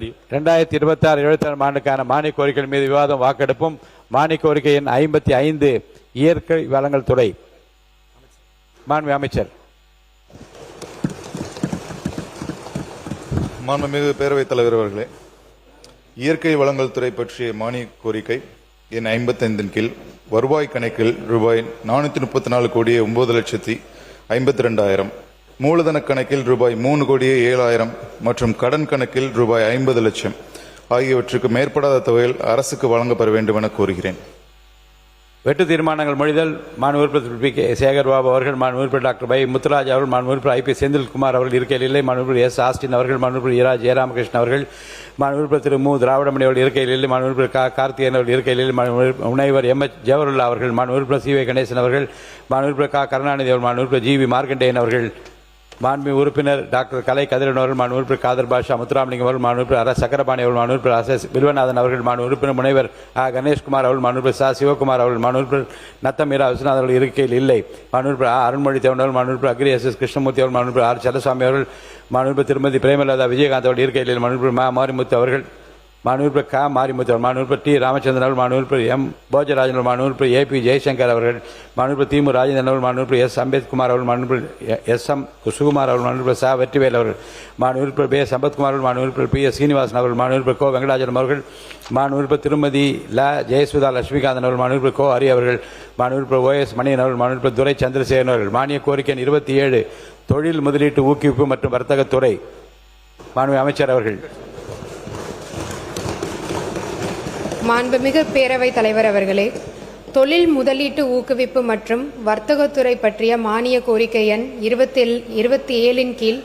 2026-27 ஆண்டுக்கான மானிய கோரிக்கைகள் மீது விவாதம் வாக்கெடுப்பும். மானிய கோரிக்கை எண் 55 இயற்கை வளங்கள் துறை. மாண்புமிகு அமைச்சர். மாண்புமிகு பேரவைத் தலைவர் அவர்களே, இயற்கை வளங்கள் துறை பற்றிய மானிய கோரிக்கை எண் 55 கீழ் வருவாய் கணக்கில் ரூபாய் 434,09,52,000, மூலதன கணக்கில் ரூபாய் 3,07,00,000 மற்றும் கடன் கணக்கில் ரூபாய் 50 லட்சம் ஆகியவற்றுக்கு மேற்படாத தொகையில் அரசுக்கு வழங்கப்பட வேண்டும் என கோருகிறேன். வெட்டு தீர்மானங்கள் மொழிதல். மாண்பு உறுப்பினர் பி கே சேகர்பாபு அவர்கள், மாண்பு உறுப்பினர் டாக்டர் பை முத்துராஜ் அவர்கள், மாண்பு உறுப்பினர் ஐ பி செந்தில்குமார் அவர்கள் இருக்கையில் இல்லை. மாண்பு உறுப்பினர் எஸ் ஆஸ்டின் அவர்கள், மாண்பு உறுப்பினர் இரா ஜெயராமகிருஷ்ணன் அவர்கள், மாண்பு உறுப்பினர் திரு மு திராவிடமணி அவர்கள் இருக்கையில் இல்லை. மாண்பு உறுப்பினர் கார்த்திகேயன் அவர்கள் இருக்கையில் இல்லை. முனைவர் எம் எச் ஜவஹர்லா அவர்கள், மாண்பு உறுப்பினர் சி வே கணேசன் அவர்கள், மாண்பு உறுப்பினர் கருணாநிதி அவர்கள், மாண்பு உறுப்பினர் ஜி வி மார்க்கண்டேயன் அவர்கள், மாண்பு உறுப்பினர் டாக்டர் கலை கதிரன் அவர்கள், மாண்பு உறுப்பினர் காதர் பாஷா முத்துராமலிங்கம் அவர்கள், மாண்பு உறுப்பினர் சக்கரபாணி அவர்கள், மாண்பு உறுப்பினர் எஸ் வில்வநாதன் அவர்கள், மாண்பு உறுப்பினர் முனைவர் கணேஷ்குமார் அவர்கள், மாண்பு உறுப்பினர் ச சிவகுமார் அவர்கள், மாண்பு உறுப்பினர் நத்தமீரா விஸ்வநாதன் அவர்கள் இருக்கையில் இல்லை. மாண்பு உறுப்பினர் அருண்மொழி தேவன் அவர்கள், மாண்பு உறுப்பினர் அக்ரி எஸ் எஸ் கிருஷ்ணமூர்த்தி அவர்கள், மாண்பு உறுப்பினர் ஆர் செல்லசாமி அவர்கள், மாண்பு உறுப்பினர் திருமதி பிரேமலதா விஜயகாந்த் அவர்கள் இருக்கையில் இல்லை. மாண்பு உறுப்பினர் மாரிமுத்து அவர்கள், மாண்பு உறுப்பினர் க மாரிமுத்து அவர்கள், மாண்பு உறுப்பினர் டி ராமச்சந்திரன் அவர்கள், மாண்பு உறுப்பினர் எம் போஜராஜன் அவர்கள், மாண்பு உறுப்பினர் ஏ பி ஜெய்சங்கர் அவர்கள், மாண்பு உறுப்பினர் திமு ராஜேந்திரன் அவர்கள், மாண்பு உறுப்பினர் எஸ் அம்பேத்குமார் அவர்கள், மாண்பு உறுப்பினர் எஸ் எம் சுகுமார் அவர்கள், மாண்பு உறுப்பினர் ச வெற்றிவேல் அவர்கள், மாண்பு உறுப்பினர் பே சம்பத்குமார் அவர்கள், மாண்பு உறுப்பினர் பி எஸ் சீனிவாசன் அவர்கள், மாண்பு உறுப்பினர் கோ வெங்கடாஜலம் அவர்கள், மாண்பு உறுப்பினர் திருமதி ல ஜெயசுதா லட்சுமிகாந்தன் அவர்கள், மாண்பு உறுப்பினர் கோ ஹரி அவர்கள், மாண்பு உறுப்பினர் ஓ எஸ் மணியன் அவர்கள், மாண்பு உறுப்பினர் துரை சந்திரசேகரன் அவர்கள். மானிய கோரிக்கை 27 தொழில் முதலீட்டு ஊக்குவிப்பு மற்றும் வர்த்தகத்துறை. மாண்புமிகு அமைச்சர் அவர்கள். மாண்புமிகு பேரவைத் தலைவர் அவர்களே, தொழில் முதலீட்டு ஊக்குவிப்பு மற்றும் வர்த்தகத்துறை பற்றிய மானிய கோரிக்கை எண் 27 கீழ்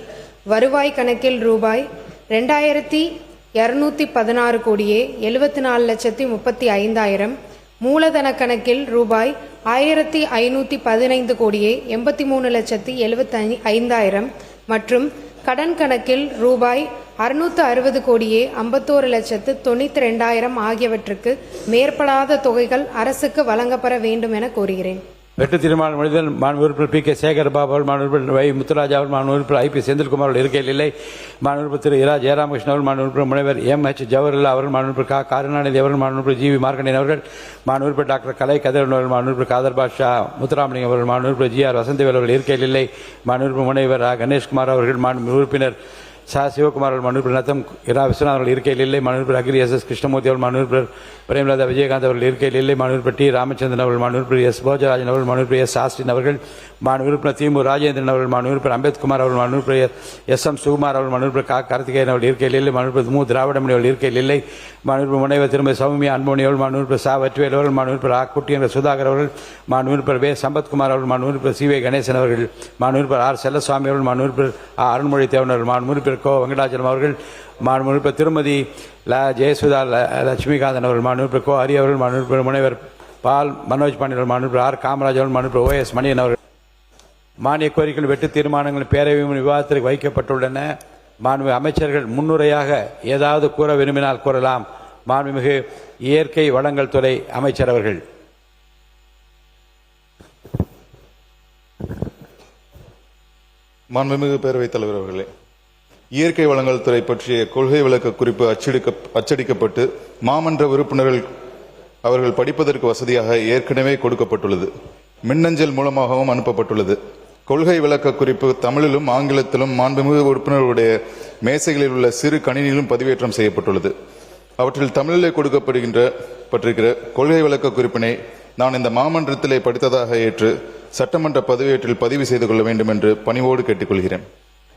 வருவாய் கணக்கில் ரூபாய் 2,216 கோடியே 74,35,000, மூலதன கணக்கில் ரூபாய் 1,515 கோடியே 83,75,000 மற்றும் கடன் கணக்கில் ரூபாய் 660 கோடியே 51,92,000 ஆகியவற்றுக்கு மேற்படாத தொகைகள் அரசுக்கு வழங்கப்பட வேண்டும் என கோருகிறேன். வெட்டு தீர்மானம் மொழிதல். மாண்பு உறுப்பினர் பி கே சேகர்பாபு அவர்கள், மாண்பு உறுப்பினர் வை முத்துராஜ் அவர்கள், மாண்பு உறுப்பினர் ஐ பி செந்தில்குமார் அவர்கள் இருக்கையில் இல்லை. மாண்பு உறுப்பினர் திரு இரா ஜெயராமகிருஷ்ணன் அவர்கள், மாண்பு உறுப்பினர் முனைவர் எம் எச் ஜவஹர்லா அவர்கள், மாண்பு உறுப்பினர் கருணாநிதி அவர்கள், மாண்பு உறுப்பினர் ஜி வி மார்க்கண்டேயன் அவர்கள், மாண்பு உறுப்பினர் டாக்டர் கலை கதிரன் அவர்கள், மாண்பு உறுப்பினர் காதர் பாஷா முத்துராமலிங்கம் அவர்கள், மாண்பு உறுப்பினர் ஜி ஆர் வசந்தவேல் அவர்கள் இருக்கையில் இல்லை. மாண்பு உறுப்பினர் முனைவர் கணேஷ்குமார் அவர்கள், மாண்பு உறுப்பினர் ச சிவகுமார் அவர்கள், மாண்பு உறுப்பினர் நத்தம் இரா விஸ்வநாதன் அவர்கள் இருக்கையில் இல்லை. மாண்பு உறுப்பினர் அக்ரி எஸ் எஸ் கிருஷ்ணமூர்த்தி அவர்கள், மாண்பு உறுப்பினர் பிரேமலதா விஜயகாந்த் அவர்கள் இருக்கையில் இல்லை. மாண்பு உறுப்பினர் டி ராமச்சந்திரன் அவர்கள், மாண்பு உறுப்பினர் எஸ் போஜராஜன் அவர்கள், மாண்பு உறுப்பினர் எஸ் ஆஸ்டின் அவர்கள், மாண்பு உறுப்பினர் திமு ராஜேந்திரன் அவர்கள், மாண்பு உறுப்பினர் அம்பேத்குமார் அவர்கள், மாண்பு உறுப்பினர் எஸ் எம் சுகுமார் அவர்கள், மாண்பு உறுப்பினர் கார்த்திகேயன் அவர்கள் இருக்கையில் இல்லை. மாண்பு உறுப்பினர் மு திராவிடமணி அவர்கள் இருக்கையில் இல்லை. மாண்பு உறுப்பினர் முனைவர் திருமதி சௌமியா அன்போனி அவர்கள், மாண்பு உறுப்பினர் ச வெற்றிவேல் அவர்கள், மாண்பு உறுப்பினர் குட்டி என்ற சுதாகர் அவர்கள், மாண்பு உறுப்பினர் வே சம்பத்குமார் அவர்கள், மாண்பு உறுப்பினர் சி வே கணேசன் அவர்கள், மாண்பு உறுப்பினர் ஆர் செல்லசாமி அவர்கள், மாண்பு உறுப்பினர் அருண்மொழி தேவன் அவர்கள், மாண்பு உறுப்பினர் கோ வெங்கடாஜலம் அவர்கள், மாண்பு உறுப்பினர் திருமதி ல ஜெயசுதா லட்சுமிகாந்தன் அவர்கள், மாண்பு உறுப்பினர் கோ ஹரி அவர்கள், மாண்பு உறுப்பினர் முனைவர் பால் மனோஜ் பாண்டியன் அவர்கள், மாண்பு உறுப்பினர் ஆர் காமராஜ் அவர்கள், மாண்பு உறுப்பினர் ஓ எஸ் மணியன் அவர்கள். மானிய கோரிக்கைகள் வெட்டு தீர்மானங்கள் பேரவையின் விவாதத்திற்கு வைக்கப்பட்டுள்ளன. மாண்புமிகு அமைச்சர்கள் முன்னுரையாக ஏதாவது கூற விரும்பினால் கூறலாம். மாண்புமிகு இயற்கை வளங்கள் துறை அமைச்சர் அவர்கள். மாண்புமிகு பேரவைத் தலைவர் அவர்களே, இயற்கை வளங்கள் துறை பற்றிய கொள்கை விளக்க குறிப்பு அச்சடிக்கப்பட்டு மாமன்ற உறுப்பினர்கள் அவர்கள் படிப்பதற்கு வசதியாக ஏற்கனவே கொடுக்கப்பட்டுள்ளது. மின்னஞ்சல் மூலமாகவும் அனுப்பப்பட்டுள்ளது. கொள்கை விளக்க குறிப்பு தமிழிலும் ஆங்கிலத்திலும் மாண்புமிகு உறுப்பினர்களுடைய மேசைகளில் உள்ள சிறு கணினியிலும் பதிவேற்றம் செய்யப்பட்டுள்ளது. அவற்றில் தமிழிலே கொடுக்கப்பட்டிருக்கிற கொள்கை விளக்க குறிப்பினை நான் இந்த மாமன்றத்திலே படித்ததாக ஏற்று சட்டமன்ற பதிவேற்றில் பதிவு செய்து கொள்ள வேண்டும் என்று பணிவோடு கேட்டுக்கொள்கிறேன்.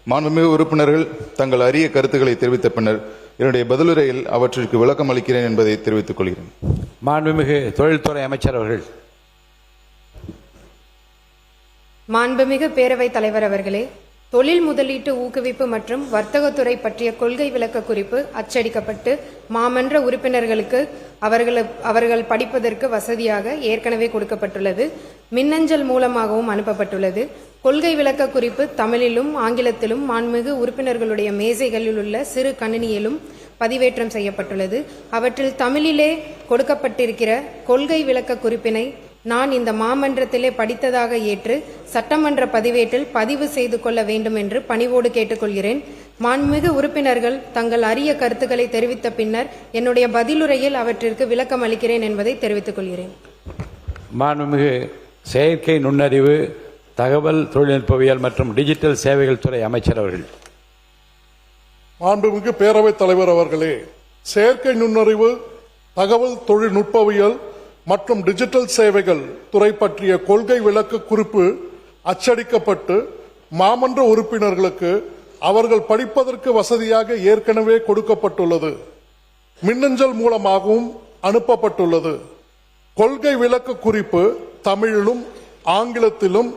மாண்புமிகு உறுப்பினர்கள் தங்கள் அரிய கருத்துக்களை தெரிவித்த பின்னர் என்னுடைய பதிலுரையில் அவற்றிற்கு விளக்கம் அளிக்கிறேன் என்பதை தெரிவித்துக் கொள்கிறேன். மாண்புமிகு தொழில்துறை அமைச்சர் அவர்கள். மாண்புமிகு பேரவைத் தலைவர் அவர்களே, தொழில் முதலீட்டு ஊக்குவிப்பு மற்றும் வர்த்தகத்துறை பற்றிய கொள்கை விளக்க குறிப்பு அச்சடிக்கப்பட்டு மாமன்ற உறுப்பினர்களுக்கு அவர்கள் படிப்பதற்கு வசதியாக ஏற்கனவே கொடுக்கப்பட்டுள்ளது. மின்னஞ்சல் மூலமாகவும் அனுப்பப்பட்டுள்ளது. கொள்கை விளக்க குறிப்பு தமிழிலும் ஆங்கிலத்திலும் மாண்புமிகு உறுப்பினர்களுடைய மேசைகளில் உள்ள சிறு கணினியிலும் பதிவேற்றம் செய்யப்பட்டுள்ளது. அவற்றில் தமிழிலே கொடுக்கப்பட்டிருக்கிற கொள்கை விளக்க குறிப்பினை நான் இந்த மாமன்றத்திலே படித்ததாக ஏற்று சட்டமன்ற பதிவேட்டில் பதிவு செய்து கொள்ள வேண்டும் என்று பணிவோடு கேட்டுக்கொள்கிறேன். மாண்புமிகு உறுப்பினர்கள் தங்கள் அரிய கருத்துக்களை தெரிவித்த பின்னர் என்னுடைய பதிலுரையில் அவற்றிற்கு விளக்கம் அளிக்கிறேன் என்பதை தெரிவித்துக் கொள்கிறேன். மாண்புமிகு செயற்கை நுண்ணறிவு தகவல் தொழில்நுட்பவியல் மற்றும் டிஜிட்டல் சேவைகள் துறை அமைச்சர் அவர்கள். மாண்புமிகு பேரவைத் தலைவர் அவர்களே, செயற்கை நுண்ணறிவு தகவல் தொழில்நுட்பவியல் மற்றும் டிஜிட்டல் சேவைகள் துறை பற்றிய கொள்கை விளக்க குறிப்பு அச்சடிக்கப்பட்டு மாமன்ற உறுப்பினர்களுக்கு அவர்கள் படிப்பதற்கு வசதியாக ஏற்கனவே கொடுக்கப்பட்டுள்ளது. மின்னஞ்சல் மூலமாகவும் அனுப்பப்பட்டுள்ளது. கொள்கை விளக்க குறிப்பு தமிழிலும் ஆங்கிலத்திலும்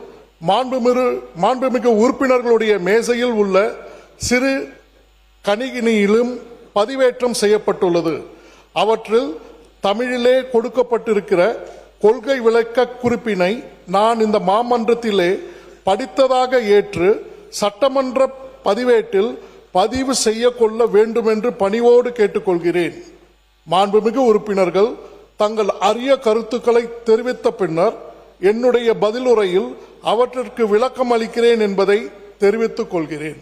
மாண்புமிகு உறுப்பினர்களுடைய மேசையில் உள்ள சிறு கணினியிலும் பதிவேற்றம் செய்யப்பட்டுள்ளது. அவற்றில் தமிழிலே கொடுக்கப்பட்டிருக்கிற கொள்கை விளக்க குறிப்பினை நான் இந்த மாமன்றத்திலே படித்ததாக ஏற்று சட்டமன்ற பதிவேட்டில் பதிவு செய்ய கொள்ள வேண்டும் என்று பணிவோடு கேட்டுக்கொள்கிறேன். மாண்புமிகு உறுப்பினர்கள் தங்கள் அரிய கருத்துக்களை தெரிவித்த பின்னர் என்னுடைய பதிலுரையில் அவற்றிற்கு விளக்கம் அளிக்கிறேன் என்பதை தெரிவித்துக் கொள்கிறேன்.